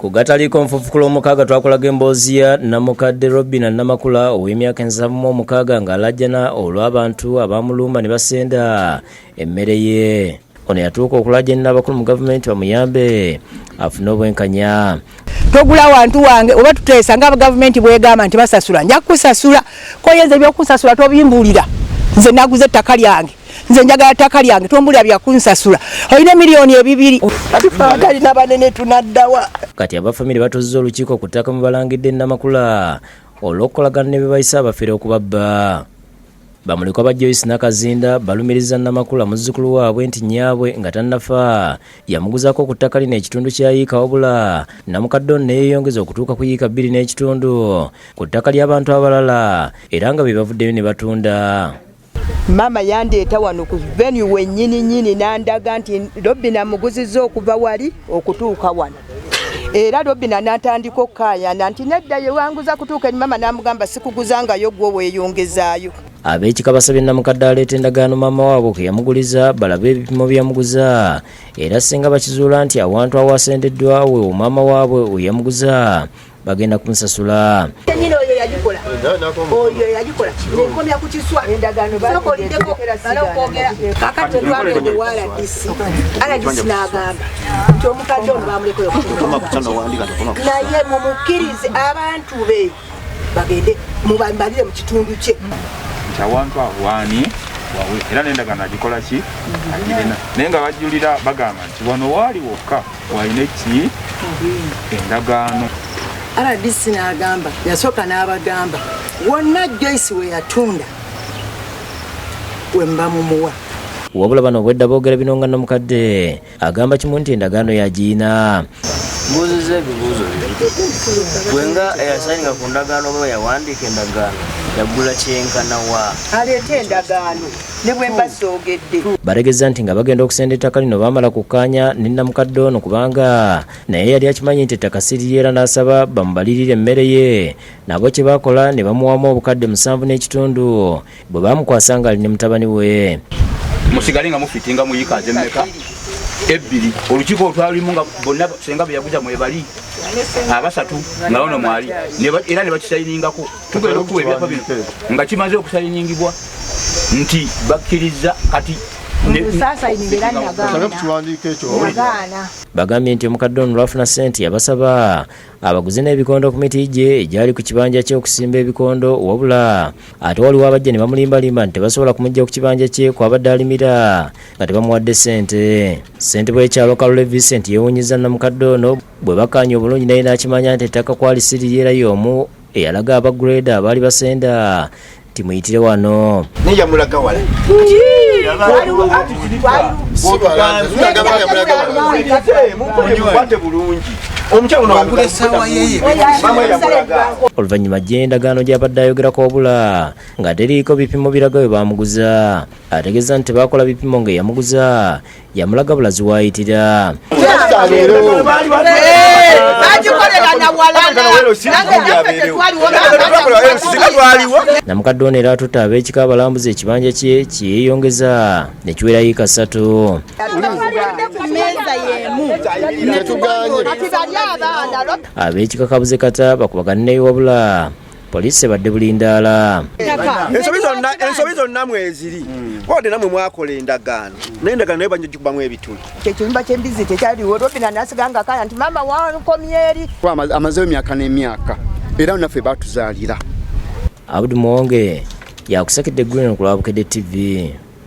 Kugataliko nfufukula omukaaga twakolaga emboozi ya Namukadde Robina Namakula ow'emyaka 76 ng'alajjana olw'abantu abamulumba ne basenda emmere ye. Ono yatuuka okulajjanira abakulu mu gavumenti bamuyambe afune obwenkanya. Togula wantu wange oba tuteesa nga gavumenti bwegamba nti basasula nja kusasula ko yenze byokusasula tobimbulira nze naguze ettaka lyange nze njagala ettaka lyange tombulira bya kunsasula olina miliyoni 2 kati fagali n'abanene tunaddawa. Kati abafamili batuzza olukiiko ku ttaka mu balangidde Namakula olw'okukolagana ne bebayisa abafere okubabba. Bamuliko ba Joyce Nakazinda balumiriza Namakula muzzukulu waabwe nti nyaabwe nga tannafa yamuguzaako ku ttaka lino ekitundu kya yiika wabula Namukadde ono neeyongeza okutuuka ku yiika 2 n'ekitundu ku ttaka ly'abantu abalala era nga be bavuddeyo ne batunda. Mama yandeeta wano ku venue wennyini n'andaga nti Robina muguzizza okuva wali okutuuka wano. Era Robina n'atandika okkaayana nti nedda ye wanguza kutuuka eri mama n'amugamba sikuguzangayo gwe weeyongezaayo. Ab'ekika basabye Namukadde aleeta endagaano maama waabwe ke yamuguliza balabe ebipimo byamuguza era singa bakizuula nti awantu awasendeddwa we maama waabwe we yamuguza bagenda kumusasula. Oyo yagikola nekomya ku kiswa endagaano kakati twagende wala disi n'agamba nti omukadde ono bamulekoyo naye mumukkirize abantu be bagende mubambalire mu kitundu kye awantu awaani wawe era n'endagaano agikola ki agirina naye nga bajjulira bagamba nti wano waali wokka walina ki endagaano. RDC n'agamba yasooka n'abagamba wonna Joyce we yatunda we mbamumuwa. Wabula bano obwedda boogera bino nga Namukadde agamba kimu nti endagaano yagiina. Mbuuziza ebibuuzo bwenga eyasayininga ku ndagaano oba yawandiika endagaano yaggula kyenkana wa aleeta endagaano ne bwe mba soogedde. Bategeeza nti nga bagenda okusenda ettaka lino baamala kukkaanya ne Namukadde ono kubanga naye yali akimanyi nti ettaka si lye era n'asaba bamubalirire emmere ye. Nabo kye baakola ne bamuwamu obukadde 7 n'ekitundu bwe baamukwasa nga ali ne mutabani we. Musigale nga mufitinga mu yiika z'emmeka 2 olukiiko twalimu nga bonna senga beyaguza mwebali abasatu nga ono mwali era ne bakisayiningako tugenda okuwa ebyapa bino nga kimaze okusayiningibwa nti bakkiriza kati bagambye nti omukadde ono lwafuna ssente yabasaba abaguze n'ebikondo ku miti gye egyali ku kibanja kye okusimba ebikondo wabula ate waliwo abajja ne bamulimbalimba nti tebasobola kumujja ku kibanja kye kwabadde alimira nga tebamuwadde ssente. Ssente bw'ekyalo Kalule Vincent yeewunyizza Namukadde ono bwe bakkaanya obulungi naye n'akimanya nti ettaka kwali siri era y'omu eyalaga abagureda abaali basenda timuyitire wano. Niyamulaga wala oluvannyuma gy'endagaano gy'abadde ayogerako wabula nga teriiko bipimo biraga we baamuguza. Ategeeza nti tebaakola bipimo ng'eyamuguza yamulaga bulazi waayitira. Namukadde ono era atutte ab'ekika abalambuza ekibanja kye kyeyeeyongeza ne kiwera yiika 3. Ab'ekika Kabuze Kata bakubagane wabula poliisi ebadde bulindaala. ensobi zonna mweziri wadde namwe mwakola endagaano naye endagaano naye banja gikubamu ebituli kyekiyumba ky'embizi tekyaliwo. Robina nasiganga kaya nti mama wankomye eri amazeyo emyaka n'emyaka era naffe batuzaalira. Abdul Muwonge yakusakidde Green ku Lwabukedde TV.